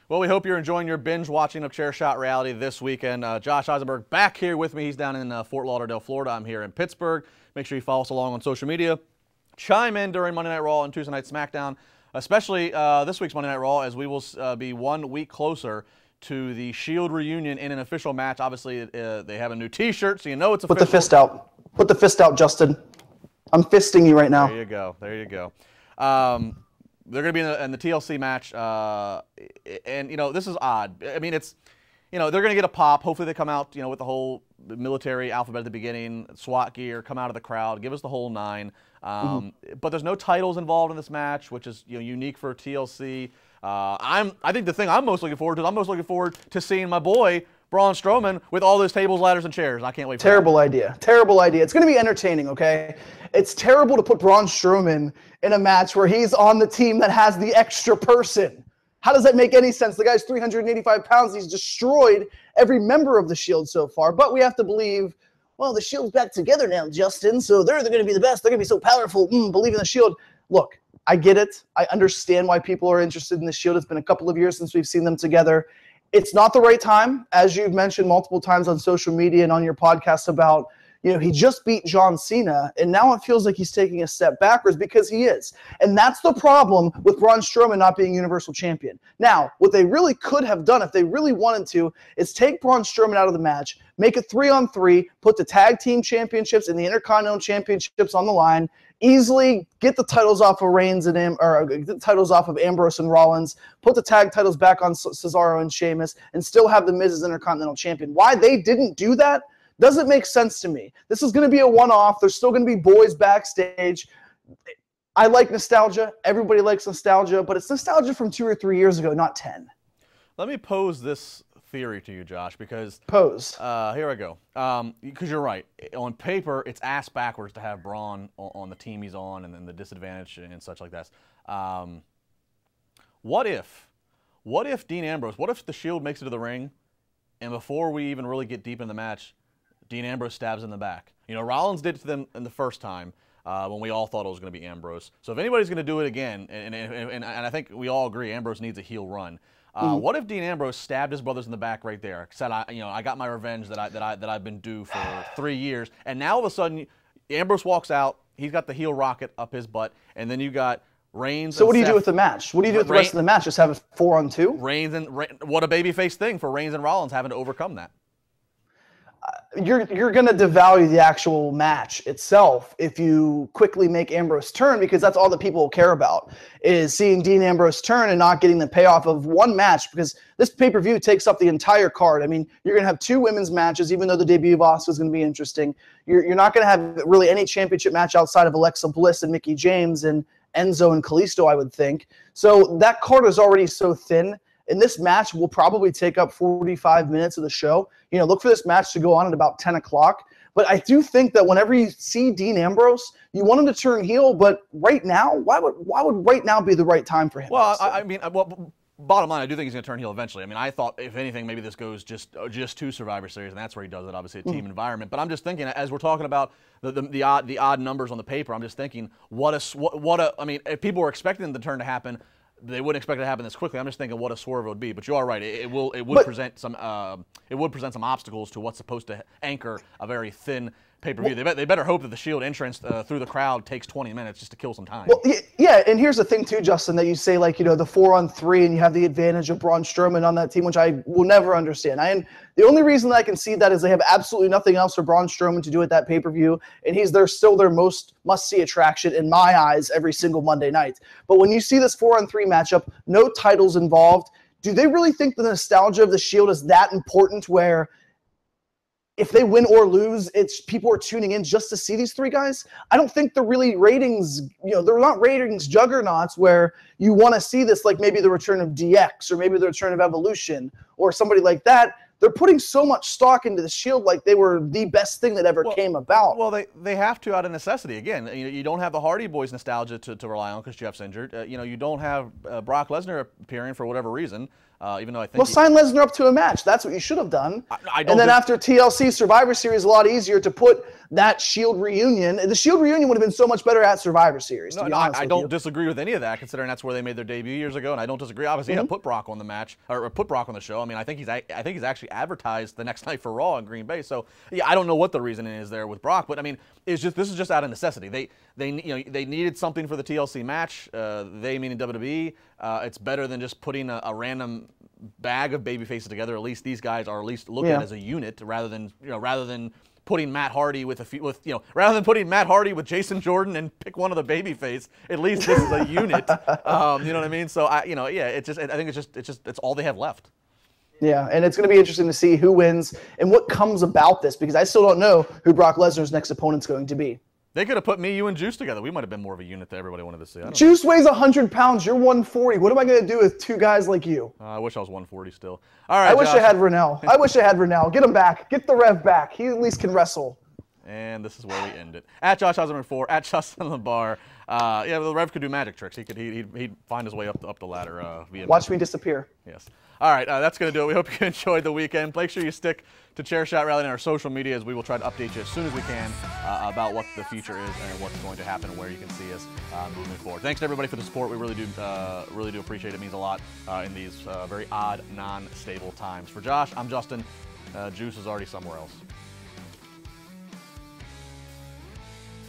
Well, we hope you're enjoying your binge watching of Chair Shot Reality this weekend. Josh Eisenberg back here with me. He's down in Fort Lauderdale, Florida. I'm here in Pittsburgh. Make sure you follow us along on social media. Chime in during Monday Night Raw and Tuesday Night SmackDown, especially this week's Monday Night Raw, as we will be 1 week closer to the Shield reunion in an official match. Obviously, they have a new T-shirt, so you know it's official. Put the fist out. Put the fist out, Justin. I'm fisting you right now. There you go. There you go. They're going to be in the TLC match, and, you know, this is odd. I mean, it's, you know, they're going to get a pop. Hopefully they come out, you know, with the whole military alphabet at the beginning, SWAT gear, come out of the crowd, give us the whole nine. But there's no titles involved in this match, which is, you know, unique for TLC. I think the thing I'm most looking forward to is I'm most looking forward to seeing my boy Braun Strowman with all those tables, ladders, and chairs. I can't wait for that. Terrible idea. Terrible idea. It's going to be entertaining, okay? It's terrible to put Braun Strowman in a match where he's on the team that has the extra person. How does that make any sense? The guy's 385 pounds. He's destroyed every member of the Shield so far. But we have to believe, well, the Shield's back together now, Justin, so they're going to be the best. They're going to be so powerful. Believe in the Shield. Look, I get it. I understand why people are interested in the Shield. It's been a couple of years since we've seen them together. It's not the right time, as you've mentioned multiple times on social media and on your podcast about, you know, he just beat John Cena, and now it feels like he's taking a step backwards because he is. And that's the problem with Braun Strowman not being Universal Champion. Now, what they really could have done, if they really wanted to, is take Braun Strowman out of the match, make it 3-on-3, put the Tag Team Championships and the Intercontinental Championships on the line, easily get the titles off of Reigns and get the titles off of Ambrose and Rollins, put the tag titles back on Cesaro and Sheamus, and still have the Miz as Intercontinental Champion. Why they didn't do that doesn't make sense to me. This is going to be a one-off. There's still going to be boys backstage. I like nostalgia. Everybody likes nostalgia, but it's nostalgia from 2 or 3 years ago, not 10. Let me pose this theory to you, Josh, because here I go. Because you're right. On paper, it's ass backwards to have Braun on the team he's on, and then the disadvantage and such like that. What if Dean Ambrose? What if the Shield makes it to the ring, and before we even really get deep in the match, Dean Ambrose stabs in the back? You know, Rollins did it to them in the first time when we all thought it was going to be Ambrose. So if anybody's going to do it again, and I think we all agree Ambrose needs a heel run. What if Dean Ambrose stabbed his brothers in the back right there? Said, I got my revenge that I've been due for 3 years, and now all of a sudden, Ambrose walks out. He's got the heel rocket up his butt, and then you got Reigns. So what do you do with the match? What do you do with the rest of the match? Just have a 4-on-2? What a babyface thing for Reigns and Rollins having to overcome that. You're going to devalue the actual match itself if you quickly make Ambrose turn, because that's all that people care about is seeing Dean Ambrose turn and not getting the payoff of one match, because this pay-per-view takes up the entire card. I mean, you're going to have 2 women's matches, even though the debut of Asuka is going to be interesting. You're not going to have really any championship match outside of Alexa Bliss and Mickie James and Enzo and Kalisto, I would think. So that card is already so thin. And this match will probably take up 45 minutes of the show. You know, look for this match to go on at about 10 o'clock. But I do think that whenever you see Dean Ambrose, you want him to turn heel. But right now, why would right now be the right time for him? Well, I mean, bottom line, I do think he's going to turn heel eventually. I mean, I thought, if anything, maybe this goes just to Survivor Series, and that's where he does it, obviously, a team environment. But I'm just thinking, as we're talking about the odd numbers on the paper, I'm just thinking, I mean, if people were expecting the turn to happen, they wouldn't expect it to happen this quickly. I'm just thinking what a swerve it would be. But you are right. It would present some obstacles to what's supposed to anchor a very thin pay-per-view. They better hope that the Shield entrance through the crowd takes 20 minutes just to kill some time. Well, yeah, and here's the thing too, Justin, that you say, like, you know, the 4-on-3 and you have the advantage of Braun Strowman on that team, which I will never understand. The only reason that I can see that is they have absolutely nothing else for Braun Strowman to do at that pay-per-view, and they're still their most must-see attraction in my eyes every single Monday night. But when you see this 4-on-3 matchup, no titles involved, do they really think the nostalgia of the Shield is that important where if they win or lose, it's people are tuning in just to see these 3 guys? I don't think they're really ratings, you know, they're not ratings juggernauts where you want to see this, like maybe the return of DX or maybe the return of Evolution or somebody like that. They're putting so much stock into the Shield like they were the best thing that ever came about. Well, they have to out of necessity. Again, you don't have the Hardy Boys nostalgia to rely on because Jeff's injured. You don't have Brock Lesnar appearing for whatever reason. Even though I think sign Lesnar up to a match. That's what you should have done. And then after TLC Survivor Series, a lot easier to put that Shield reunion. The Shield reunion would have been so much better at Survivor Series. No, I don't disagree with any of that, considering that's where they made their debut years ago. And I don't disagree. Obviously, yeah, put Brock on the match or put Brock on the show. I mean, I think he's actually advertised the next night for Raw in Green Bay. So yeah, I don't know what the reason is there with Brock, but I mean, this is just out of necessity. They needed something for the TLC match. They meaning WWE. It's better than just putting a random bag of baby faces together. At least these guys are at least looked at as a unit, rather than putting Matt Hardy rather than putting Matt Hardy with Jason Jordan and pick one of the baby face. At least this is a unit. You know what I mean? So I think it's all they have left. Yeah, and it's going to be interesting to see who wins and what comes about this, because I still don't know who Brock Lesnar's next opponent's going to be. They could have put me, you, and Juice together. We might have been more of a unit that everybody wanted to see. Juice weighs 100 pounds. You're 140. What am I going to do with two guys like you? I wish I was 140 still. All right, I wish I had Rennell. Get him back. Get the Rev back. He at least can wrestle. And this is where we end it. At Josh Osborne 4, at Justin LaBar. The Rev could do magic tricks. He'd find his way up the ladder via. Watch me disappear. Yes. All right, that's going to do it. We hope you enjoyed the weekend. Make sure you stick to Chairshot Rally on our social media, as we will try to update you as soon as we can about what the future is and what's going to happen and where you can see us moving forward. Thanks to everybody for the support. We really do appreciate it. It means a lot in these very odd, non-stable times. For Josh, I'm Justin. Juice is already somewhere else.